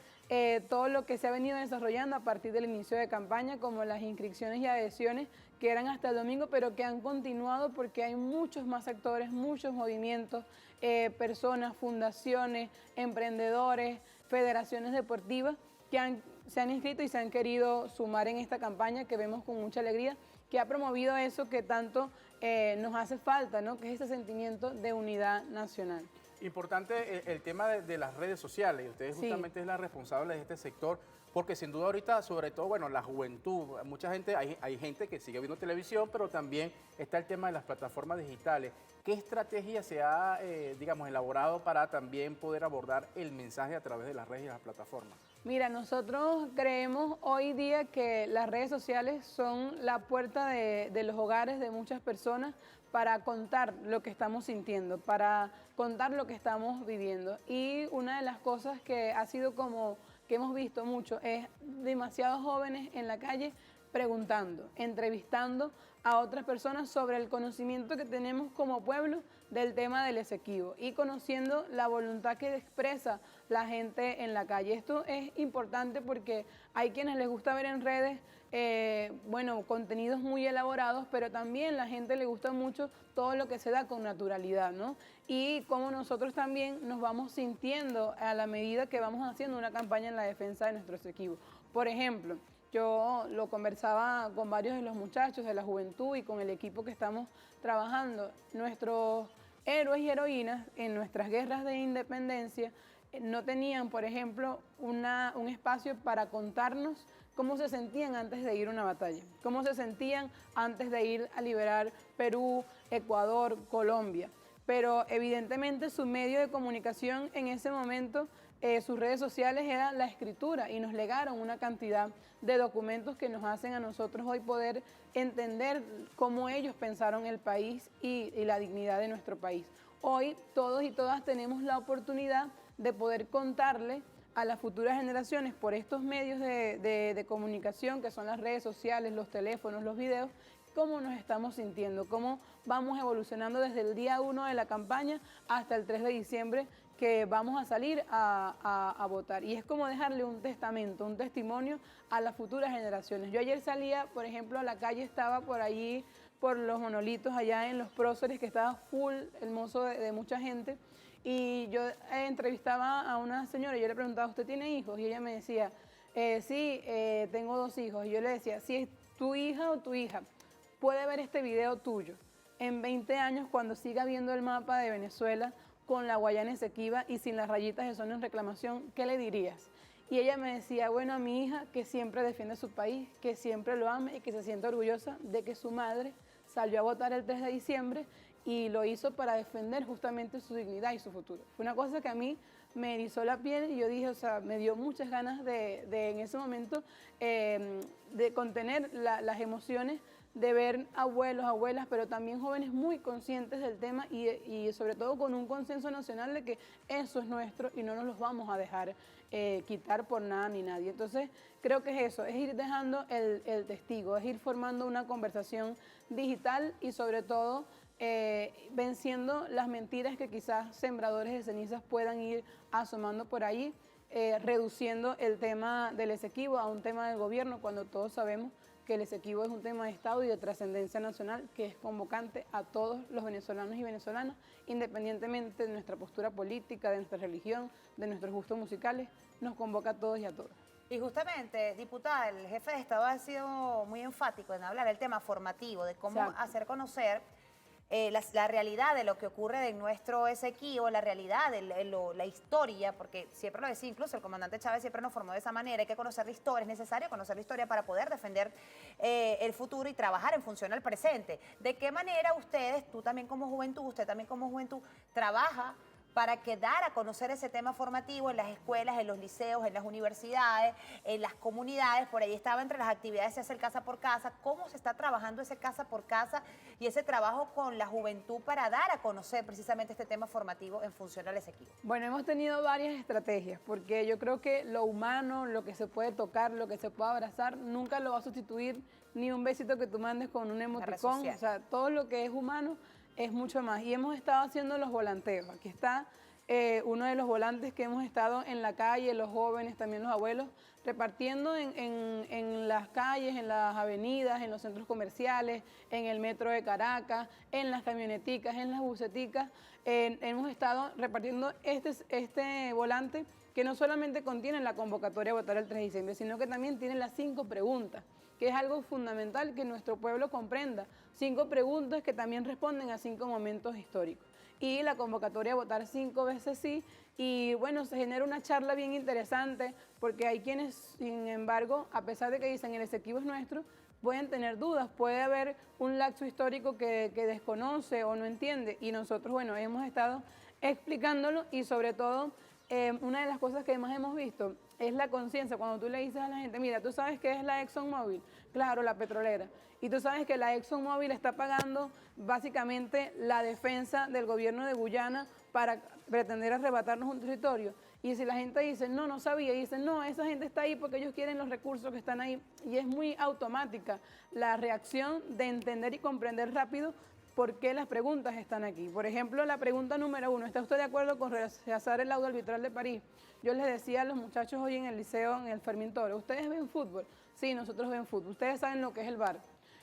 todo lo que se ha venido desarrollando a partir del inicio de campaña, como las inscripciones y adhesiones que eran hasta el domingo, pero que han continuado porque hay muchos más actores, muchos movimientos, personas, fundaciones, emprendedores, federaciones deportivas que se han inscrito y se han querido sumar en esta campaña, que vemos con mucha alegría, que ha promovido eso que tanto nos hace falta, ¿no? Que es ese sentimiento de unidad nacional. Importante el tema de las redes sociales, y usted justamente es la responsable de este sector, porque sin duda ahorita, sobre todo, bueno, la juventud, mucha gente, hay gente que sigue viendo televisión, pero también está el tema de las plataformas digitales. ¿Qué estrategia se ha, digamos, elaborado para también poder abordar el mensaje a través de las redes y las plataformas? Mira, nosotros creemos hoy día que las redes sociales son la puerta de los hogares de muchas personas para contar lo que estamos sintiendo, para contar lo que estamos viviendo. Y una de las cosas que ha sido como que hemos visto mucho es demasiados jóvenes en la calle preguntando, entrevistando a otras personas sobre el conocimiento que tenemos como pueblo del tema del Esequibo y conociendo la voluntad que expresa la gente en la calle. Esto es importante porque hay quienes les gusta ver en redes bueno, contenidos muy elaborados, pero también la gente le gusta mucho todo lo que se da con naturalidad, ¿no? Y como nosotros también nos vamos sintiendo a la medida que vamos haciendo una campaña en la defensa de nuestro Esequibo. Por ejemplo, yo lo conversaba con varios de los muchachos de la juventud y con el equipo que estamos trabajando. Nuestros héroes y heroínas en nuestras guerras de independencia no tenían, por ejemplo, un espacio para contarnos cómo se sentían antes de ir a una batalla, cómo se sentían antes de ir a liberar Perú, Ecuador, Colombia. Pero evidentemente su medio de comunicación en ese momento, sus redes sociales, era la escritura, y nos legaron una cantidad de documentos que nos hacen a nosotros hoy poder entender cómo ellos pensaron el país y la dignidad de nuestro país. Hoy todos y todas tenemos la oportunidad de poder contarle a las futuras generaciones por estos medios de comunicación, que son las redes sociales, los teléfonos, los videos, cómo nos estamos sintiendo, cómo vamos evolucionando desde el día 1 de la campaña hasta el 3 de diciembre, que vamos a salir a votar. Y es como dejarle un testamento, un testimonio a las futuras generaciones. Yo ayer salía, por ejemplo, a la calle, estaba por allí, por los monolitos, allá en los próceres, que estaba full, hermoso de mucha gente. Y yo entrevistaba a una señora y yo le preguntaba, ¿usted tiene hijos? Y ella me decía, Sí, tengo 2 hijos. Y yo le decía, si es tu hija o tu hija puede ver este video tuyo en 20 años cuando siga viendo el mapa de Venezuela con la Guayana Esequiba y sin las rayitas de zona en reclamación, ¿qué le dirías? Y ella me decía, bueno, a mi hija que siempre defiende su país, que siempre lo ama y que se siente orgullosa de que su madre salió a votar el 3 de diciembre y lo hizo para defender justamente su dignidad y su futuro. Fue una cosa que a mí me erizó la piel y yo dije, o sea, me dio muchas ganas de en ese momento de contener las emociones, de ver abuelos, abuelas, pero también jóvenes muy conscientes del tema y sobre todo con un consenso nacional de que eso es nuestro y no nos los vamos a dejar quitar por nada ni nadie. Entonces creo que es eso, es ir dejando el testigo, es ir formando una conversación digital y sobre todo venciendo las mentiras que quizás sembradores de cenizas puedan ir asomando por ahí, reduciendo el tema del Esequibo a un tema del gobierno cuando todos sabemos que el Esequibo es un tema de Estado y de trascendencia nacional que es convocante a todos los venezolanos y venezolanas, independientemente de nuestra postura política, de nuestra religión, de nuestros gustos musicales, nos convoca a todos y a todas. Y justamente, diputada, el jefe de Estado ha sido muy enfático en hablar del tema formativo, de cómo hacer conocer la realidad de lo que ocurre en nuestro Esequibo, la realidad, la historia, porque siempre lo decía, incluso el comandante Chávez siempre nos formó de esa manera, hay que conocer la historia, es necesario conocer la historia para poder defender el futuro y trabajar en función al presente. ¿De qué manera ustedes, tú también como juventud, usted también como juventud, trabaja para dar a conocer ese tema formativo en las escuelas, en los liceos, en las universidades, en las comunidades? Por ahí estaba entre las actividades se hace el casa por casa. ¿Cómo se está trabajando ese casa por casa y ese trabajo con la juventud para dar a conocer precisamente este tema formativo en función al Esequibo? Bueno, hemos tenido varias estrategias, porque yo creo que lo humano, lo que se puede tocar, lo que se puede abrazar, nunca lo va a sustituir ni un besito que tú mandes con un emoticón. O sea, todo lo que es humano es mucho más. Y hemos estado haciendo los volanteos. Aquí está uno de los volantes que hemos estado en la calle, los jóvenes, también los abuelos, repartiendo en las calles, en las avenidas, en los centros comerciales, en el metro de Caracas, en las camioneticas, en las buseticas. Hemos estado repartiendo este volante que no solamente contiene la convocatoria a votar el 3 de diciembre, sino que también tiene las 5 preguntas, que es algo fundamental que nuestro pueblo comprenda. 5 preguntas que también responden a 5 momentos históricos. Y la convocatoria a votar 5 veces sí. Y bueno, se genera una charla bien interesante, porque hay quienes, sin embargo, a pesar de que dicen el Esequibo es nuestro, pueden tener dudas, puede haber un lapso histórico que desconoce o no entiende. Y nosotros, bueno, hemos estado explicándolo y sobre todo, una de las cosas que más hemos visto es la conciencia. Cuando tú le dices a la gente, mira, ¿tú sabes qué es la ExxonMobil? Claro, la petrolera. Y tú sabes que la ExxonMobil está pagando básicamente la defensa del gobierno de Guyana para pretender arrebatarnos un territorio. Y si la gente dice, no, no sabía, y dicen, no, esa gente está ahí porque ellos quieren los recursos que están ahí. Y es muy automática la reacción de entender y comprender rápido por qué las preguntas están aquí. Por ejemplo, la pregunta número 1, ¿está usted de acuerdo con rechazar el laudo arbitral de París? Yo les decía a los muchachos hoy en el liceo, en el Fermín Toro, ¿ustedes ven fútbol? Sí, nosotros ven fútbol. Ustedes saben lo que es el VAR.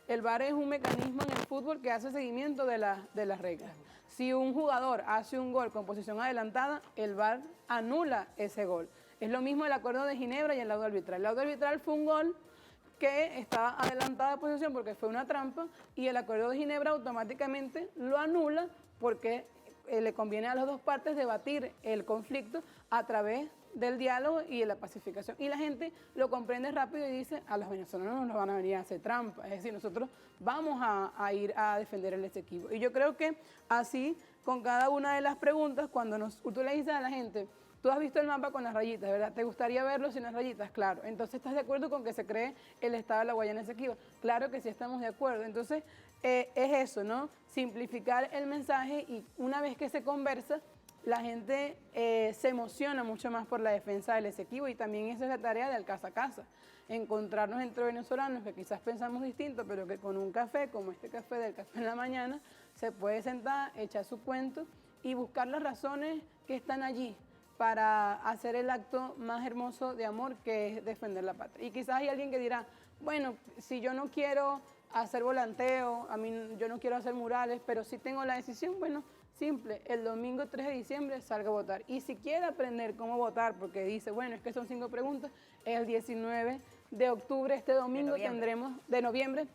El VAR es un mecanismo en el fútbol que hace seguimiento de las reglas. Si un jugador hace un gol con posición adelantada, el VAR anula ese gol. Es lo mismo el acuerdo de Ginebra y el laudo arbitral. El laudo arbitral fue un gol que estaba adelantada de posición porque fue una trampa, y el acuerdo de Ginebra automáticamente lo anula porque le conviene a las dos partes debatir el conflicto a través del diálogo y de la pacificación. Y la gente lo comprende rápido y dice, a los venezolanos no nos van a venir a hacer trampa. Es decir, nosotros vamos a ir a defender el Esequibo. Y yo creo que así, con cada una de las preguntas, cuando tú le dices a la gente, tú has visto el mapa con las rayitas, ¿verdad? ¿Te gustaría verlo sin las rayitas? Claro. Entonces, ¿estás de acuerdo con que se cree el Estado de la Guayana Esequiba? Claro que sí estamos de acuerdo. Entonces, es eso, ¿no? Simplificar el mensaje, y una vez que se conversa, la gente se emociona mucho más por la defensa del Esequibo, y también esa es la tarea del casa a casa. Encontrarnos entre venezolanos que quizás pensamos distinto, pero que con un café, como este café del Café en la Mañana, se puede sentar, echar su cuento y buscar las razones que están allí para hacer el acto más hermoso de amor, que es defender la patria. Y quizás hay alguien que dirá, bueno, si yo no quiero hacer volanteo, yo no quiero hacer murales, pero si tengo la decisión, bueno, Simple, el domingo 3 de diciembre salga a votar. Y si quiere aprender cómo votar, porque dice, bueno, es que son 5 preguntas, el 19 de octubre, este domingo, de noviembre,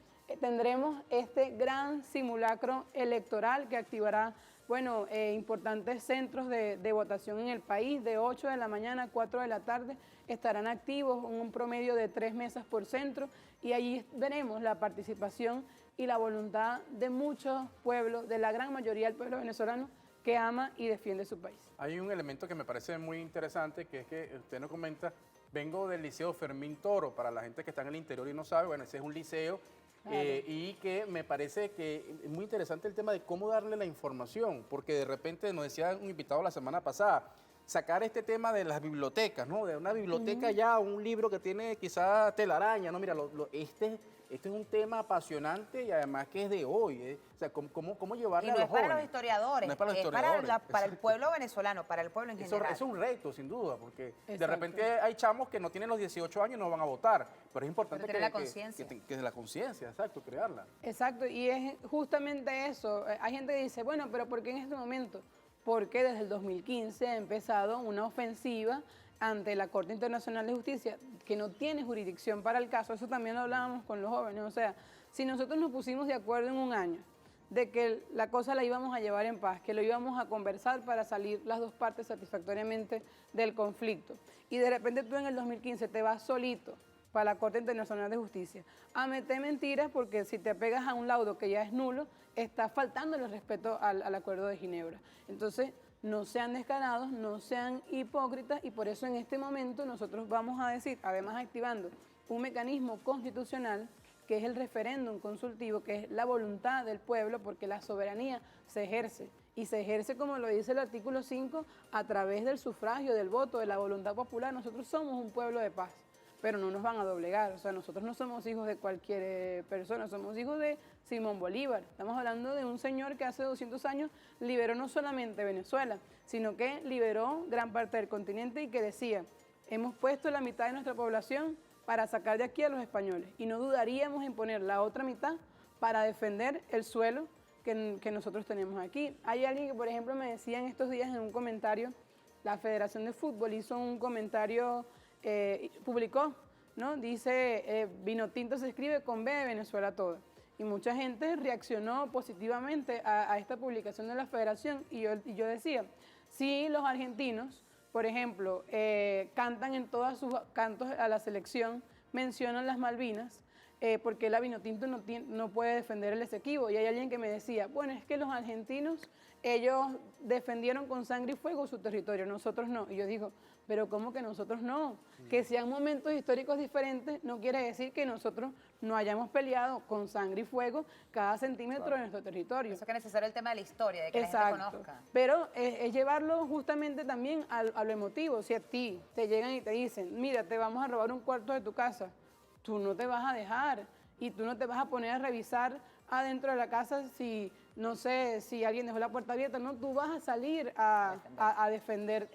tendremos este gran simulacro electoral que activará, bueno, importantes centros de votación en el país. De 8 de la mañana a 4 de la tarde estarán activos, un promedio de 3 mesas por centro, y allí veremos la participación y la voluntad de muchos pueblos, de la gran mayoría del pueblo venezolano, que ama y defiende su país. Hay un elemento que me parece muy interesante, que es que usted nos comenta, vengo del Liceo Fermín Toro, para la gente que está en el interior y no sabe, bueno, ese es un liceo, y que me parece que es muy interesante el tema de cómo darle la información, porque de repente nos decía un invitado la semana pasada, sacar este tema de las bibliotecas, ¿no? De una biblioteca ya, un libro que tiene quizás telaraña, ¿no? Mira, este es un tema apasionante y además que es de hoy, O sea, ¿cómo llevarle a los jóvenes? Y no es para los historiadores, No es para los es historiadores. para el pueblo venezolano, para el pueblo en general. Eso es un reto, sin duda, porque de Exacto. repente hay chamos que no tienen los 18 años y no van a votar, pero es importante Pero tener la conciencia. que de la conciencia, exacto, crearla. Exacto, y es justamente eso. Hay gente que dice, bueno, pero ¿por qué en este momento? Porque desde el 2015 ha empezado una ofensiva ante la Corte Internacional de Justicia que no tiene jurisdicción para el caso. Eso también lo hablábamos con los jóvenes. O sea, si nosotros nos pusimos de acuerdo en un año de que la cosa la íbamos a llevar en paz, que lo íbamos a conversar para salir las dos partes satisfactoriamente del conflicto, y de repente tú en el 2015 te vas solito para la Corte Internacional de Justicia a meter mentiras, porque si te apegas a un laudo que ya es nulo, está faltando el respeto al Acuerdo de Ginebra. Entonces, no sean descarados, no sean hipócritas, y por eso en este momento nosotros vamos a decir, además activando un mecanismo constitucional que es el referéndum consultivo, que es la voluntad del pueblo, porque la soberanía se ejerce, y se ejerce, como lo dice el artículo 5, a través del sufragio, del voto, de la voluntad popular. Nosotros somos un pueblo de paz, pero no nos van a doblegar. O sea, nosotros no somos hijos de cualquier persona, somos hijos de Simón Bolívar. Estamos hablando de un señor que hace 200 años liberó no solamente Venezuela, sino que liberó gran parte del continente, y que decía, hemos puesto la mitad de nuestra población para sacar de aquí a los españoles, y no dudaríamos en poner la otra mitad para defender el suelo que nosotros tenemos aquí. Hay alguien que, por ejemplo, me decía en estos días en un comentario, la Federación de Fútbol hizo un comentario, publicó, ¿no? Dice, vino tinto se escribe con B de Venezuela toda. Y mucha gente reaccionó positivamente a esta publicación de la Federación, y yo decía, si los argentinos, por ejemplo, cantan en todos sus cantos a la selección, mencionan las Malvinas, porque la Vinotinto no puede defender el Esequibo. Y hay alguien que me decía, bueno, es que los argentinos, ellos defendieron con sangre y fuego su territorio, nosotros no. Y yo digo, pero ¿cómo que nosotros no? Que sean momentos históricos diferentes no quiere decir que nosotros no hayamos peleado con sangre y fuego cada centímetro de nuestro territorio. Eso que es necesario el tema de la historia, de que la gente conozca. Pero es llevarlo justamente también a lo emotivo. Si a ti te llegan y te dicen, mira, te vamos a robar un cuarto de tu casa, tú no te vas a dejar, y tú no te vas a poner a revisar adentro de la casa si, no sé, si alguien dejó la puerta abierta. No, tú vas a salir a defender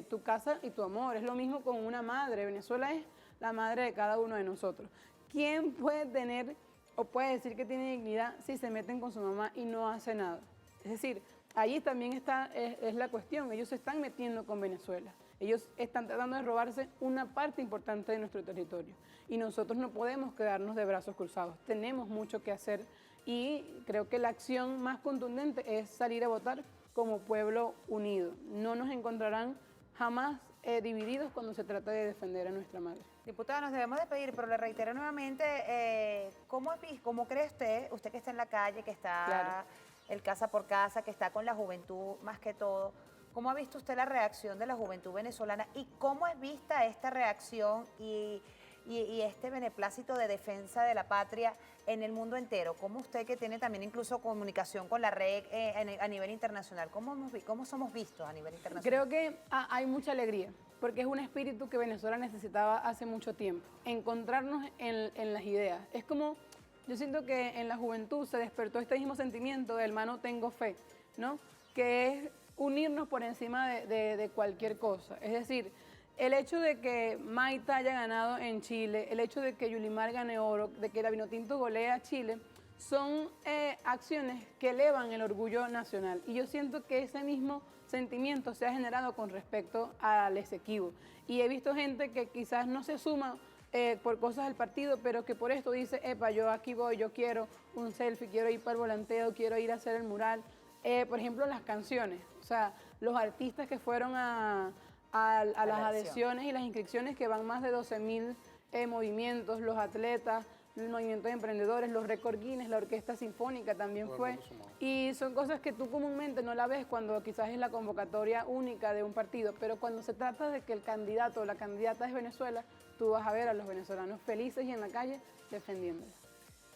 tu casa y tu amor. Es lo mismo con una madre. Venezuela es la madre de cada uno de nosotros. ¿Quién puede tener o puede decir que tiene dignidad si se meten con su mamá y no hace nada? Es decir, allí también es la cuestión. Ellos se están metiendo con Venezuela. Ellos están tratando de robarse una parte importante de nuestro territorio. Y nosotros no podemos quedarnos de brazos cruzados. Tenemos mucho que hacer, y creo que la acción más contundente es salir a votar como pueblo unido. No nos encontrarán jamás divididos cuando se trata de defender a nuestra madre. Diputada, nos debemos despedir, pero le reitero nuevamente, ¿cómo cree usted que está en la calle, que está el casa por casa, que está con la juventud más que todo? ¿Cómo ha visto usted la reacción de la juventud venezolana, y cómo es vista esta reacción y este beneplácito de defensa de la patria en el mundo entero? ¿Cómo usted, que tiene también incluso comunicación con la red a nivel internacional, cómo somos vistos a nivel internacional? Creo que hay mucha alegría, porque es un espíritu que Venezuela necesitaba hace mucho tiempo, encontrarnos en las ideas. Es como, yo siento que en la juventud se despertó este mismo sentimiento del hermano tengo fe, ¿no? Que es unirnos por encima de cualquier cosa. Es decir, el hecho de que Maita haya ganado en Chile, el hecho de que Yulimar gane oro, de que la Vinotinto golea a Chile, son acciones que elevan el orgullo nacional. Y yo siento que ese mismo sentimiento se ha generado con respecto al Esequibo. Y he visto gente que quizás no se suma por cosas del partido, pero que por esto dice, epa, yo aquí voy, yo quiero un selfie, quiero ir para el volanteo, quiero ir a hacer el mural. Por ejemplo, las canciones, o sea, los artistas que fueron a las adhesiones y las inscripciones, que van más de 12.000 movimientos, los atletas, el movimiento de emprendedores, los récord Guinness, la orquesta sinfónica también fue. Y son cosas que tú comúnmente no la ves cuando quizás es la convocatoria única de un partido, pero cuando se trata de que el candidato o la candidata es Venezuela, tú vas a ver a los venezolanos felices y en la calle defendiéndola.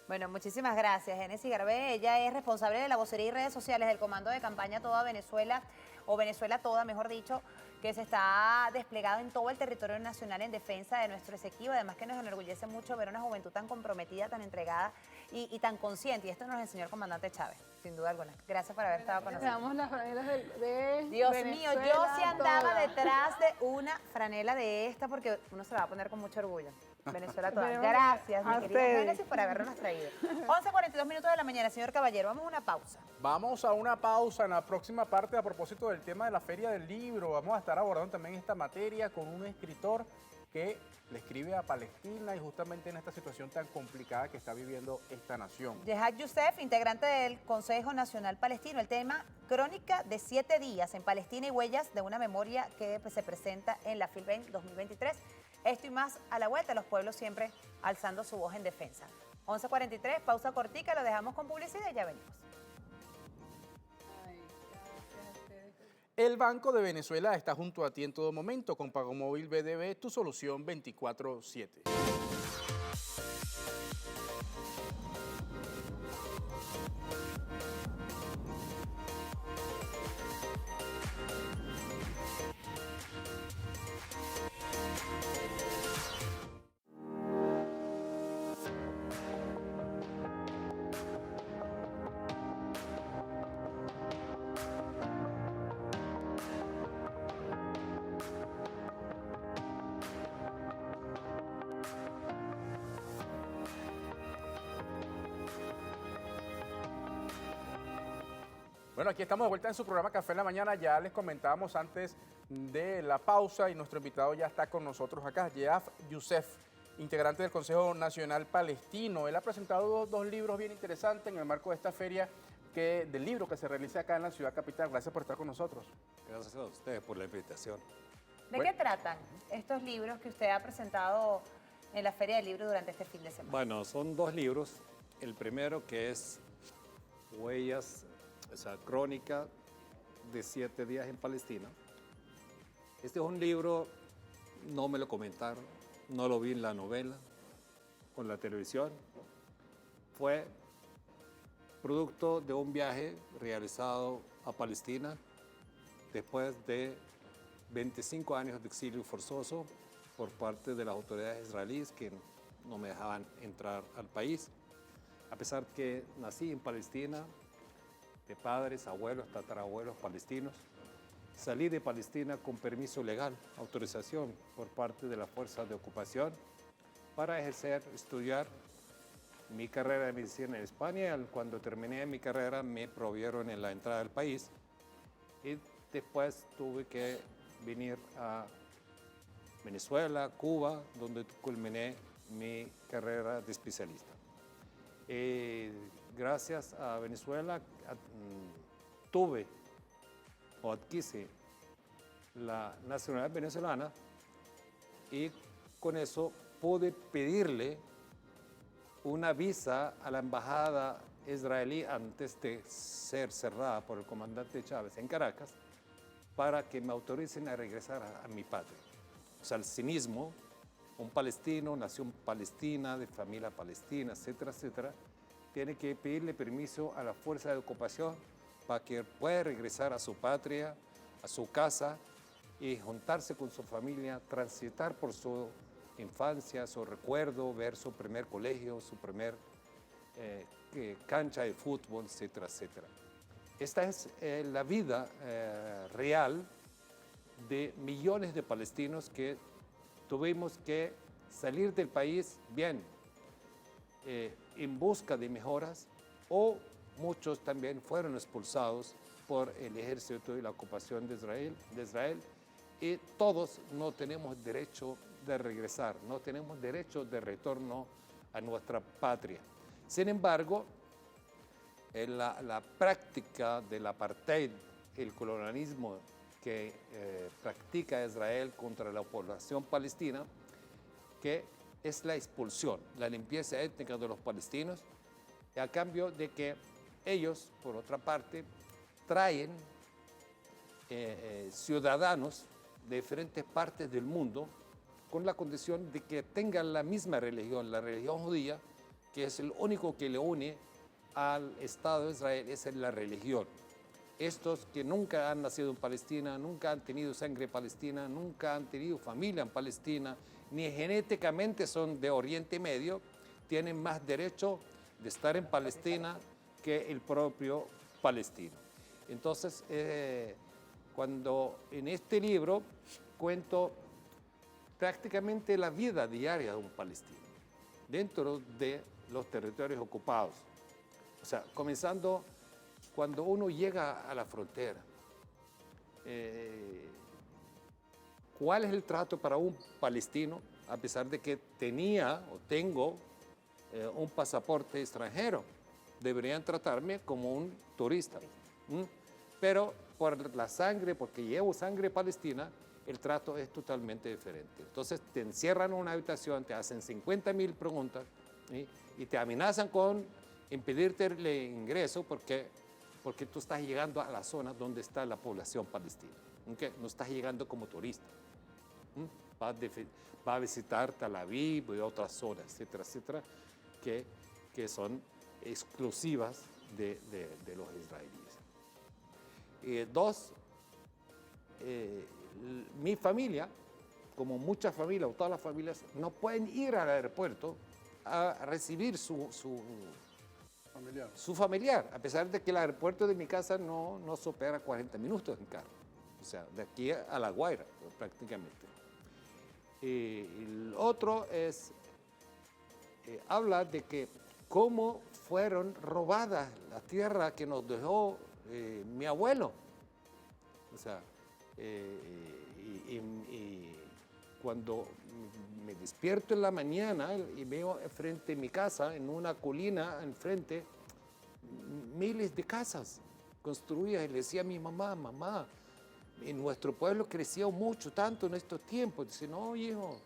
Bueno, muchísimas gracias, Génesis Garbé. Ella es responsable de la vocería y redes sociales del Comando de Campaña Toda Venezuela, o Venezuela Toda, mejor dicho, que se está desplegado en todo el territorio nacional en defensa de nuestro Esequibo. Además que nos enorgullece mucho ver una juventud tan comprometida, tan entregada y tan consciente. Y esto nos enseñó el comandante Chávez, sin duda alguna. Gracias por haber estado con nosotros. Damos las franelas de Dios Venezuela mío, yo sí andaba Toda. detrás de una franela de esta porque uno se la va a poner con mucho orgullo. Venezuela Toda. Tenemos Gracias, mi a querida ustedes. Génesis, por habernos traído. 11:42 minutos de la mañana, señor Caballero. Vamos a una pausa. Vamos a una pausa en la próxima parte a propósito del tema de la Feria del Libro. Vamos a estar abordando también esta materia con un escritor que le escribe a Palestina y justamente en esta situación tan complicada que está viviendo esta nación. Yehad Youssef, integrante del Consejo Nacional Palestino. El tema, crónica de 7 días en Palestina y huellas de una memoria que se presenta en la FILBEN 2023. Esto y más a la vuelta, los pueblos siempre alzando su voz en defensa. 11:43, pausa cortica, lo dejamos con publicidad y ya venimos. El Banco de Venezuela está junto a ti en todo momento con Pago Móvil BDB, tu solución 24/7. Bueno, aquí estamos de vuelta en su programa Café en la Mañana. Ya les comentábamos antes de la pausa y nuestro invitado ya está con nosotros acá, Yehad Youssef, integrante del Consejo Nacional Palestino. Él ha presentado dos libros bien interesantes en el marco de esta feria del libro que se realiza acá en la ciudad capital. Gracias por estar con nosotros. Gracias a ustedes por la invitación. ¿De qué tratan estos libros que usted ha presentado en la Feria del Libro durante este fin de semana? Bueno, son dos libros. El primero que es Huellas, o sea, crónica de 7 días en Palestina. Este es un libro, no me lo comentaron, no lo vi en la novela, con la televisión. Fue producto de un viaje realizado a Palestina después de 25 años de exilio forzoso por parte de las autoridades israelíes que no me dejaban entrar al país. A pesar que nací en Palestina, de padres, abuelos, tatarabuelos palestinos, salí de Palestina con permiso legal, autorización por parte de las fuerzas de ocupación para estudiar mi carrera de medicina en España. Cuando terminé mi carrera me provieron en la entrada del país y después tuve que venir a Venezuela, Cuba, donde culminé mi carrera de especialista. Gracias a Venezuela tuve o adquise la nacionalidad venezolana y con eso pude pedirle una visa a la embajada israelí antes de ser cerrada por el comandante Chávez en Caracas para que me autoricen a regresar a mi patria. O sea, el cinismo, un palestino, nació en Palestina, de familia palestina, etcétera, etcétera, tiene que pedirle permiso a la fuerza de ocupación para que pueda regresar a su patria, a su casa y juntarse con su familia, transitar por su infancia, su recuerdo, ver su primer colegio, su primer cancha de fútbol, etcétera, etcétera. Esta es la vida real de millones de palestinos que tuvimos que salir del país bien, en busca de mejoras, o muchos también fueron expulsados por el ejército y la ocupación de Israel, y todos no tenemos derecho de regresar, no tenemos derecho de retorno a nuestra patria. Sin embargo, la práctica del apartheid, el colonialismo que practica Israel contra la población palestina, que es la expulsión, la limpieza étnica de los palestinos, a cambio de que ellos, por otra parte, traen ciudadanos de diferentes partes del mundo con la condición de que tengan la misma religión, la religión judía, que es el único que le une al Estado de Israel, es la religión. Estos que nunca han nacido en Palestina, nunca han tenido sangre palestina, nunca han tenido familia en Palestina, ni genéticamente son de Oriente Medio, tienen más derecho de estar en Palestina que el propio palestino. Entonces, cuando en este libro cuento prácticamente la vida diaria de un palestino dentro de los territorios ocupados, o sea, comenzando cuando uno llega a la frontera, ¿cuál es el trato para un palestino a pesar de que tenía o tengo un pasaporte extranjero? Deberían tratarme como un turista. Pero por la sangre, porque llevo sangre palestina, el trato es totalmente diferente. Entonces te encierran en una habitación, te hacen 50.000 preguntas, ¿sí? Y te amenazan con impedirte el ingreso porque tú estás llegando a la zona donde está la población palestina. ¿Okay? No estás llegando como turista. Va a visitar Tel Aviv y otras zonas, etcétera, etcétera, que son exclusivas de los israelíes. Dos, mi familia, como muchas familias o todas las familias, no pueden ir al aeropuerto a recibir su familiar, a pesar de que el aeropuerto de mi casa no supera 40 minutos en carro, o sea, de aquí a La Guaira prácticamente. El otro es, habla de que cómo fueron robadas la tierra que nos dejó mi abuelo. O sea, y cuando me despierto en la mañana y veo frente a mi casa, en una colina enfrente, miles de casas construidas, y le decía a mi mamá, en nuestro pueblo creció mucho, tanto en estos tiempos. Dice, no, hijo,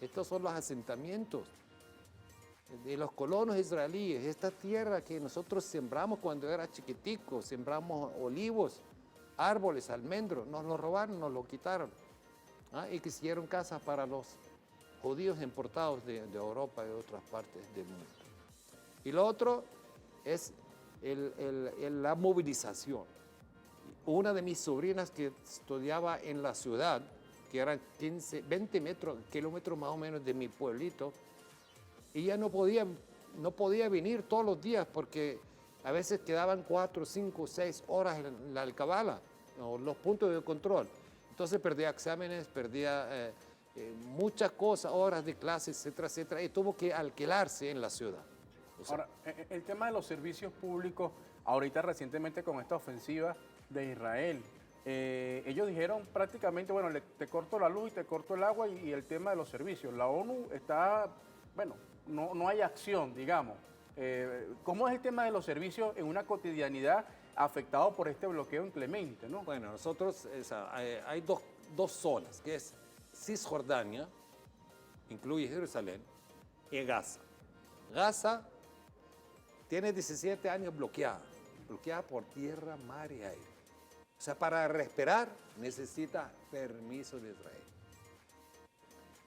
estos son los asentamientos de los colonos israelíes, esta tierra que nosotros sembramos cuando era chiquitico, sembramos olivos, árboles, almendros, nos lo robaron, nos lo quitaron, y que hicieron casas para los judíos importados de Europa y de otras partes del mundo. Y lo otro es la movilización. Una de mis sobrinas que estudiaba en la ciudad, que eran 20 kilómetros más o menos de mi pueblito, ella no podía venir todos los días porque a veces quedaban 4, 5, 6 horas en la alcabala, o los puntos de control. Entonces perdía exámenes, perdía muchas cosas, horas de clases, etcétera, etcétera, y tuvo que alquilarse en la ciudad. O sea, ahora, el tema de los servicios públicos, ahorita recientemente con esta ofensiva de Israel, ellos dijeron prácticamente, bueno, te corto la luz y te corto el agua y el tema de los servicios. La ONU está, bueno, no hay acción, digamos. ¿Cómo es el tema de los servicios en una cotidianidad afectado por este bloqueo inclemente, ¿no? Bueno, nosotros, hay dos zonas, que es Cisjordania, incluye Jerusalén, y Gaza. Gaza tiene 17 años bloqueada por tierra, mar y aire. O sea, para respirar necesita permiso de Israel.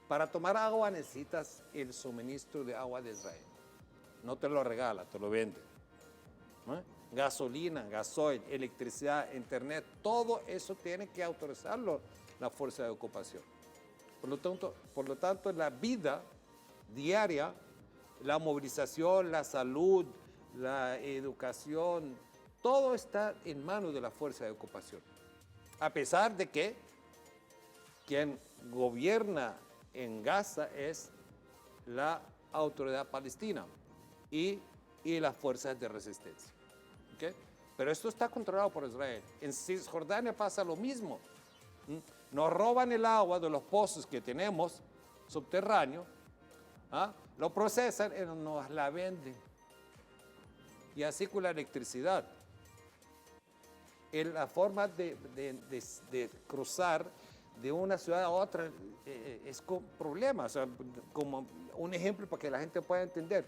Para tomar agua necesitas el suministro de agua de Israel. No te lo regala, te lo vende. Gasolina, gasoil, electricidad, internet, todo eso tiene que autorizarlo la fuerza de ocupación. Por lo tanto, la vida diaria, la movilización, la salud, la educación, todo está en manos de la fuerza de ocupación. A pesar de que quien gobierna en Gaza es la autoridad palestina y y las fuerzas de resistencia. ¿Okay? Pero esto está controlado por Israel. En Cisjordania pasa lo mismo. Nos roban el agua de los pozos que tenemos subterráneos, lo procesan y nos la venden. Y así con la electricidad. La forma de cruzar de una ciudad a otra es con problemas. O sea, como un ejemplo para que la gente pueda entender.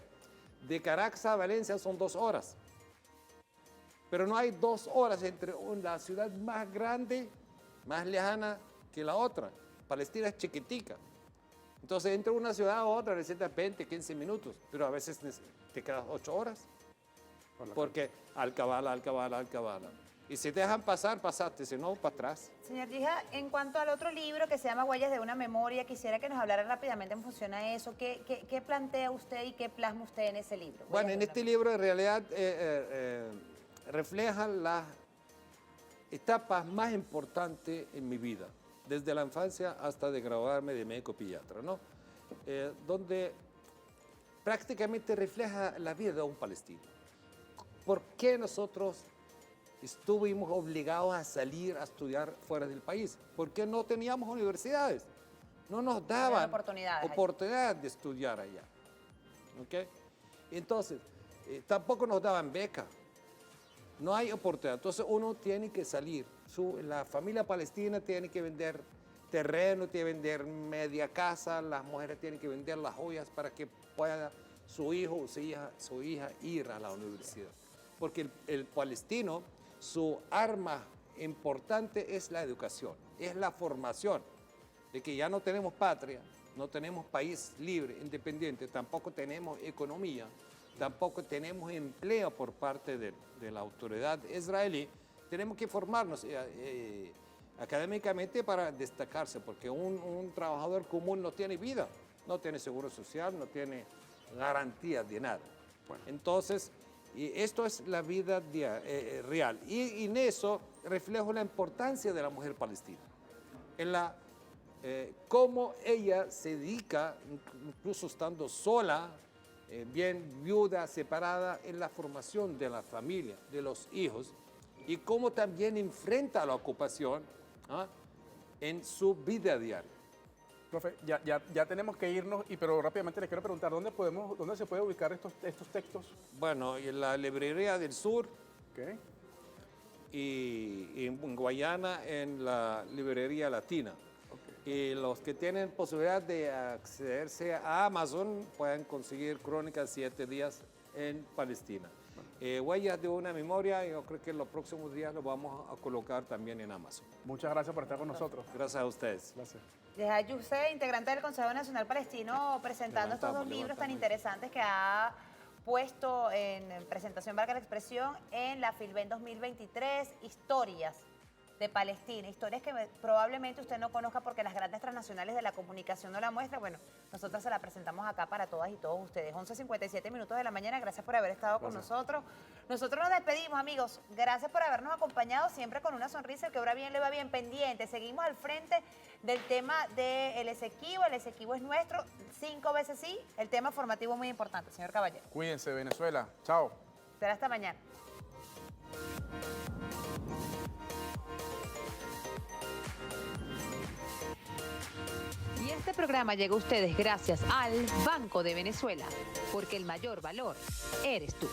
De Caracas a Valencia son 2 horas. Pero no hay 2 horas entre la ciudad más grande, más lejana que la otra. Palestina es chiquitica. Entonces, entre una ciudad a otra necesitas 20, 15 minutos, pero a veces te quedas 8 horas. Porque Alcabala. Y si te dejan pasar, pasaste, si no, para atrás. Señor Yihad, en cuanto al otro libro que se llama Huellas de una memoria, quisiera que nos hablara rápidamente en función a eso. ¿Qué plantea usted y qué plasma usted en ese libro? Bueno, en este libro en realidad reflejan las etapas más importantes en mi vida, desde la infancia hasta de graduarme de médico pediatra, ¿no? Donde prácticamente refleja la vida de un palestino. ¿Por qué nosotros estuvimos obligados a salir a estudiar fuera del país? ¿Por qué no teníamos universidades? No nos daban oportunidades de estudiar allá. ¿Okay? Entonces, tampoco nos daban becas. No hay oportunidad. Entonces uno tiene que salir. La familia palestina tiene que vender terreno, tiene que vender media casa, las mujeres tienen que vender las joyas para que pueda su hijo o su hija ir a la universidad. Porque el palestino, su arma importante es la educación, es la formación, de que ya no tenemos patria, no tenemos país libre, independiente, tampoco tenemos economía, tampoco tenemos empleo por parte de la autoridad israelí. Tenemos que formarnos académicamente para destacarse, porque un trabajador común no tiene vida, no tiene seguro social, no tiene garantía de nada. Bueno, entonces, esto es la vida real. Y en eso reflejo la importancia de la mujer palestina, en cómo ella se dedica, incluso estando sola, bien viuda, separada, en la formación de la familia, de los hijos, y cómo también enfrenta la ocupación en su vida diaria. Profe, ya tenemos que irnos, pero rápidamente les quiero preguntar, ¿dónde se puede ubicar estos textos? Bueno, en la Librería del Sur, okay, y en Guayana en la Librería Latina. Okay. Y los que tienen posibilidad de accederse a Amazon pueden conseguir Crónicas 7 días en Palestina. Huellas de una memoria, yo creo que en los próximos días lo vamos a colocar también en Amazon. Muchas gracias por estar con nosotros. Gracias a ustedes. Gracias. Yihad Yousef, integrante del Consejo Nacional Palestino, presentando estos 2 libros tan interesantes que ha puesto en presentación, valga la expresión, en la Filben 2023, Historias de Palestina, historias que probablemente usted no conozca porque las grandes transnacionales de la comunicación no la muestran. Bueno, nosotros se la presentamos acá para todas y todos ustedes. 11:57 minutos de la mañana, gracias por haber estado con nosotros. Nosotros nos despedimos, amigos. Gracias por habernos acompañado, siempre con una sonrisa. El que obra bien le va bien, pendiente. Seguimos al frente del tema del Esequibo. El Esequibo es nuestro, 5 veces sí. El tema formativo muy importante, señor Caballero. Cuídense, Venezuela. Chao. Será hasta mañana. Y este programa llega a ustedes gracias al Banco de Venezuela, porque el mayor valor eres tú.